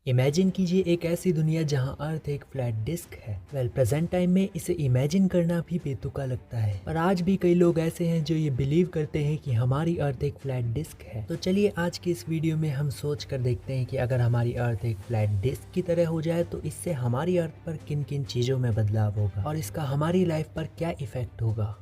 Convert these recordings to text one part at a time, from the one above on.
Imagine कीजिए एक ऐसी दुनिया जहां अर्थ एक फ्लैट डिस्क है। प्रेजेंट टाइम में इसे इमेजिन करना भी बेतुका लगता है, पर आज भी कई लोग ऐसे हैं जो ये बिलीव करते हैं कि हमारी अर्थ एक फ्लैट डिस्क है। तो चलिए आज की इस वीडियो में हम सोच कर देखते हैं कि अगर हमारी अर्थ एक फ्लैट डिस्क की तरह हो जाए तो इससे हमारी अर्थ पर किन किन चीजों में बदलाव होगा और इसका हमारी लाइफ पर क्या इफेक्ट होगा।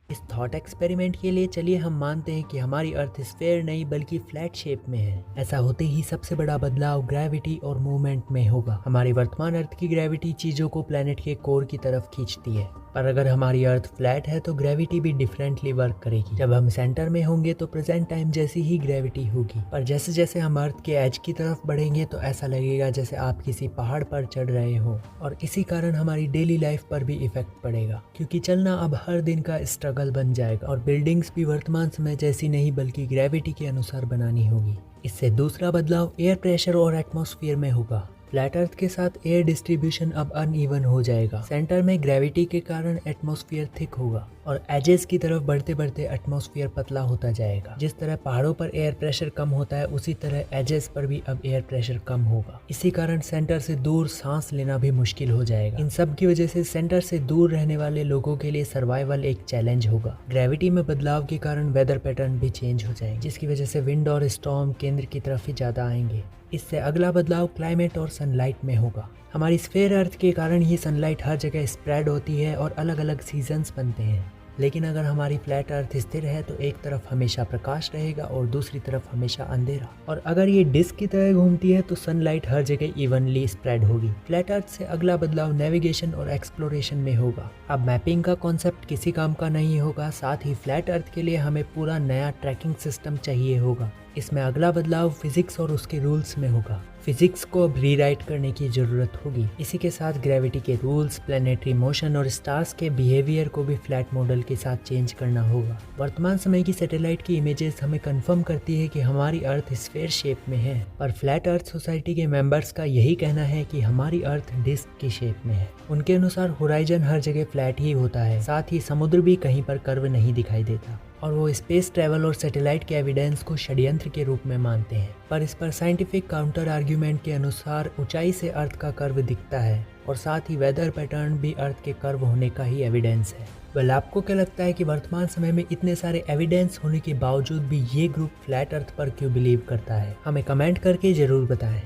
इस थॉट एक्सपेरिमेंट के लिए चलिए हम मानते हैं कि हमारी अर्थ स्फेयर नहीं बल्कि फ्लैट शेप में है। ऐसा होते ही सबसे बड़ा बदलाव ग्रेविटी और मूवमेंट में होगा। हमारी वर्तमान अर्थ की ग्रेविटी चीजों को प्लेनेट के कोर की तरफ खींचती है, पर अगर हमारी अर्थ फ्लैट है तो ग्रेविटी भी डिफरेंटली वर्क करेगी। जब हम सेंटर में होंगे तो प्रेजेंट टाइम जैसी ही ग्रेविटी होगी, पर जैसे जैसे हम अर्थ के एज की तरफ बढ़ेंगे तो ऐसा लगेगा जैसे आप किसी पहाड़ पर चढ़ रहे हो, और इसी कारण हमारी डेली लाइफ पर भी इफेक्ट पड़ेगा, क्योंकि चलना अब हर दिन का स्ट्रगल बन जाएगा और बिल्डिंग्स भी वर्तमान समय जैसी नहीं बल्कि ग्रेविटी के अनुसार बनानी होगी। इससे दूसरा बदलाव एयर प्रेशर और एटमॉस्फेयर में होगा। फ्लैट अर्थ के साथ एयर डिस्ट्रीब्यूशन अब अनइवन हो जाएगा। सेंटर में ग्रेविटी के कारण एटमॉस्फेयर थिक होगा और एजेस की तरफ बढ़ते बढ़ते एटमॉस्फेयर पतला होता जाएगा। जिस तरह पहाड़ों पर एयर प्रेशर कम होता है उसी तरह एजेस पर भी अब एयर प्रेशर कम होगा। इसी कारण सेंटर से दूर सांस लेना भी मुश्किल हो जाएगा। इन सब की वजह से सेंटर से दूर रहने वाले लोगों के लिए सर्वाइवल एक चैलेंज होगा। ग्रेविटी में बदलाव के कारण वेदर पैटर्न भी चेंज हो जाएंगे, जिसकी वजह से विंड और स्टॉर्म केंद्र की तरफ ही ज्यादा आएंगे। इससे अगला बदलाव क्लाइमेट और सनलाइट में होगा। हमारी स्फेयर अर्थ के कारण ही सनलाइट हर जगह स्प्रेड होती है और अलग अलग सीजन्स बनते हैं। लेकिन अगर हमारी फ्लैट अर्थ स्थिर है तो एक तरफ हमेशा प्रकाश रहेगा और दूसरी तरफ हमेशा अंधेरा, और अगर ये डिस्क की तरह घूमती है तो सनलाइट हर जगह इवनली स्प्रेड होगी। फ्लैट अर्थ से अगला बदलाव नेविगेशन और एक्सप्लोरेशन में होगा। अब मैपिंग का कॉन्सेप्ट किसी काम का नहीं होगा, साथ ही फ्लैट अर्थ के लिए हमें पूरा नया ट्रैकिंग सिस्टम चाहिए होगा। इसमें अगला बदलाव फिजिक्स और उसके रूल्स में होगा। फिजिक्स को अब रीराइट करने की जरूरत होगी। इसी के साथ ग्रेविटी के रूल्स, प्लैनेटरी मोशन और स्टार्स के बिहेवियर को भी फ्लैट मॉडल के साथ चेंज करना होगा। वर्तमान समय की सैटेलाइट की इमेजेस हमें कंफर्म करती है कि हमारी अर्थ स्फेयर शेप में है, पर फ्लैट अर्थ सोसाइटी के मेंबर्स का यही कहना है कि हमारी अर्थ डिस्क की शेप में है। उनके अनुसार होराइजन हर जगह फ्लैट ही होता है, साथ ही समुद्र भी कहीं पर कर्व नहीं दिखाई देता, और वो स्पेस ट्रैवल और सैटेलाइट के एविडेंस को षड्यंत्र के रूप में मानते हैं। पर इस पर साइंटिफिक काउंटर आर्ग्यूमेंट के अनुसार ऊंचाई से अर्थ का कर्व दिखता है, और साथ ही वेदर पैटर्न भी अर्थ के कर्व होने का ही एविडेंस है। वेल, आपको क्या लगता है कि वर्तमान समय में इतने सारे एविडेंस होने के बावजूद भी ये ग्रुप फ्लैट अर्थ पर क्यों बिलीव करता है? हमें कमेंट करके जरूर बताएं।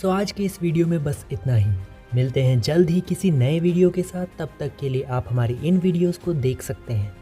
सो आज की इस वीडियो में बस इतना ही। मिलते हैं जल्द ही किसी नए वीडियो के साथ। तब तक के लिए आप हमारी इन वीडियोस को देख सकते हैं।